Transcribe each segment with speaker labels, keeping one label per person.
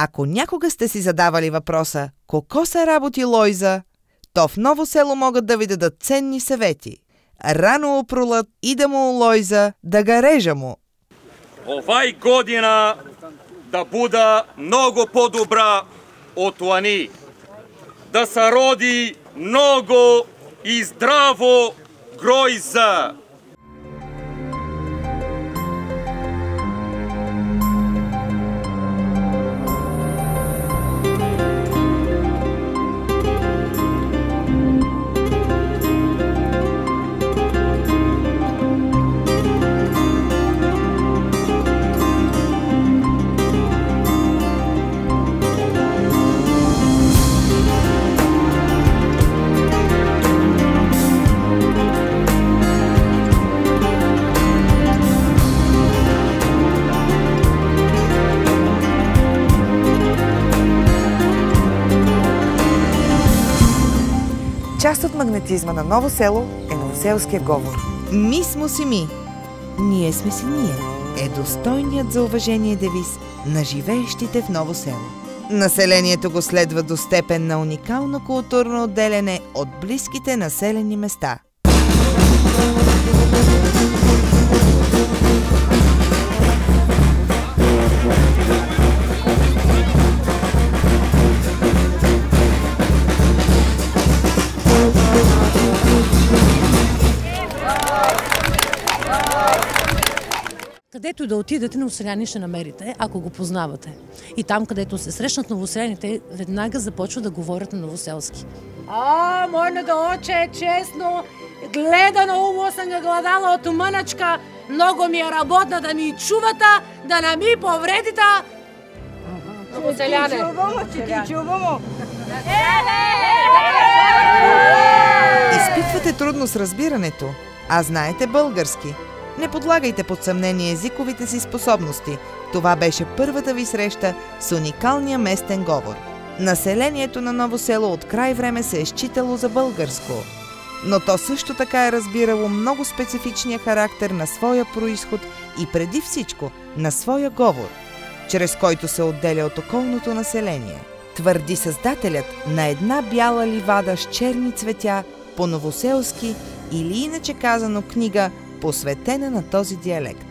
Speaker 1: Ако някога сте си задавали въпроса «Коко се работи Лойза?», то в Ново село могат да ви дадат ценни съвети. Рано опролът идемо у Лойза да га режа му.
Speaker 2: Овај година да буда много по-добра от лани. Да се роди много и здраво гройза.
Speaker 1: Част от магнетизма на Ново село е новоселския говор. Ми смо си ми, ние сме си ние е достойният за уважение девиз на живеещите в Ново село. Населението го следва до степен на уникално културно отделяне от близките населени места.
Speaker 3: Където да отидете, новоселяни ще намерите, ако го познавате. И там, където се срещнат новоселяни, те веднага започват да говорят на новоселски.
Speaker 4: Мојното оче е честно, гледано уво съм га гладала от мъначка, много ми е работна да ми чувата, да не ми повредите. Новоселяне.
Speaker 1: Изпитвате трудно с разбирането, а знаете български. Не подлагайте под съмнение езиковите си способности. Това беше първата ви среща с уникалния местен говор. Населението на Ново село от край време се е считало за българско. Но то също така е разбирало много специфичния характер на своя произход и преди всичко на своя говор, чрез който се отделя от околното население. Твърди създателят на една бяла ливада с черни цветя по новоселски или иначе казано книга, посветена на този диалект.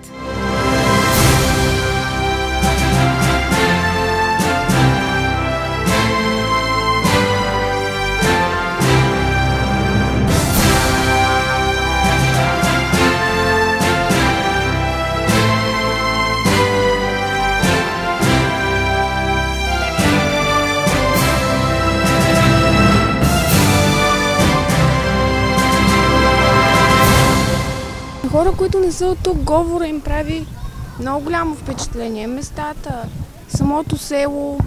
Speaker 5: Хора, които не са от тук, говора им прави много голямо впечатление. Местата, самото село,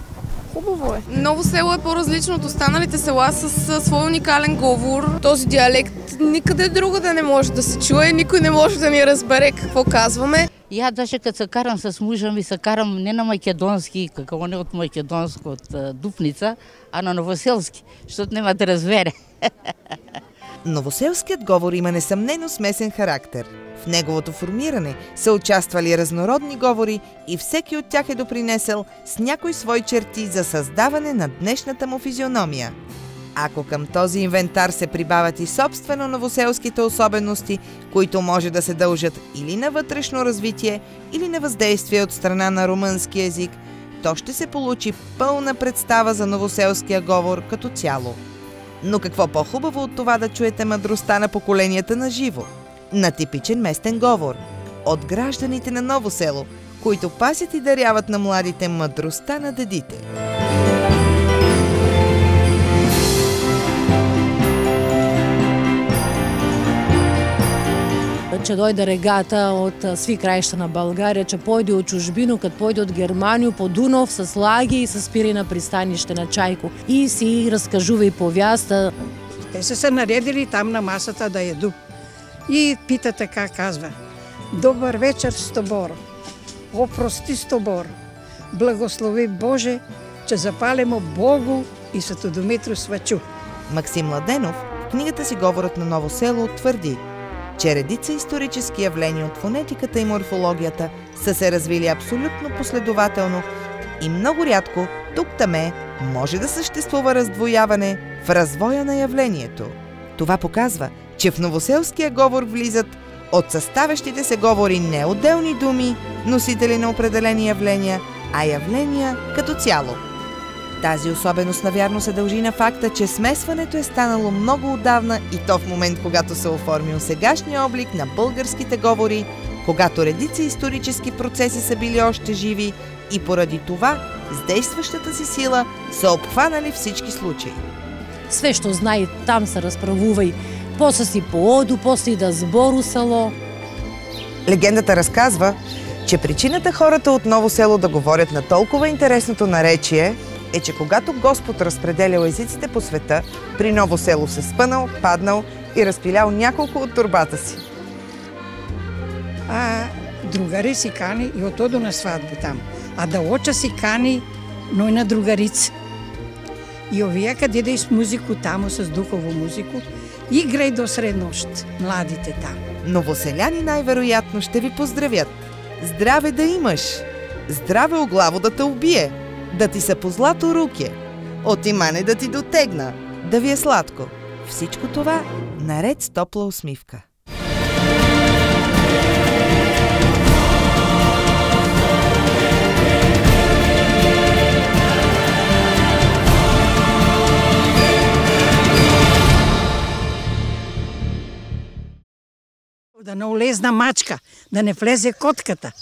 Speaker 5: хубаво е.
Speaker 6: Ново село е по-различно от останалите села с свой уникален говор. Този диалект никъде друго да не може да се чуе, никой не може да ни разбере какво казваме.
Speaker 7: Я даже като се карам с мужа ми, се карам не на македонски, какво не от македонско, от Дупница, а на новоселски, защото няма да разбере.
Speaker 1: Новоселският говор има несъмнено смесен характер. В неговото формиране са участвали разнородни говори и всеки от тях е допринесъл с някои свои черти за създаване на днешната му физиономия. Ако към този инвентар се прибавят и собствено новоселските особености, които може да се дължат или на вътрешно развитие, или на въздействие от страна на румънски език, то ще се получи пълна представа за новоселския говор като цяло. Но какво по-хубаво от това да чуете мъдростта на поколенията на живо, на типичен местен говор, от гражданите на Ново село, които пасят и даряват на младите мъдростта на дедите.
Speaker 3: Че дойде регата от сви краища на България, че пойде от чужбино, като пойде от Германия, по Дунав, с лаги и с спири на пристанище на Чайко. И си разкажува и повяста.
Speaker 8: Те са се наредили там на масата да еду. И пита така, казва: добър вечер, Стобор. Опрости, Стобор. Благослови Боже, че запалимо Богу и Светодомитро Свачу.
Speaker 1: Максим Младенов в книгата си Говорът на Ново село твърди, че редица исторически явления от фонетиката и морфологията са се развили абсолютно последователно И много рядко, тук-таме, може да съществува раздвояване в развоя на явлението. Това показва, че в новоселския говор влизат от съставящите се говори не отделни думи, носители на определени явления, а явления като цяло. Тази особеност навярно се дължи на факта, че смесването е станало много отдавна и то в момент, когато се оформил сегашния облик на българските говори, когато редица исторически процеси са били още живи и поради това с действащата си сила са обхванали всички случаи.
Speaker 3: Све што знае, там се разправувај, после си пооду, после и да збору село.
Speaker 1: Легендата разказва, че причината хората от Ново село да говорят на толкова интересното наречие е, че когато Господ разпределял езиците по света, при Ново село се спънал, паднал и разпилял няколко от турбата си.
Speaker 8: А другари си кани и отоду на свадба там. А да оча си кани, но и на другарица. И овие къде да с музику тамо, с духово музику, играй до среднощ, младите там.
Speaker 1: Новоселяни най-вероятно ще ви поздравят. Здраве да имаш! Здраве о главо да те убие! Да ти са по злато руке! От имане да ти дотегна! Да ви е сладко! Всичко това наред с топла усмивка.
Speaker 8: Да не улезна мачка, да не влезе котката.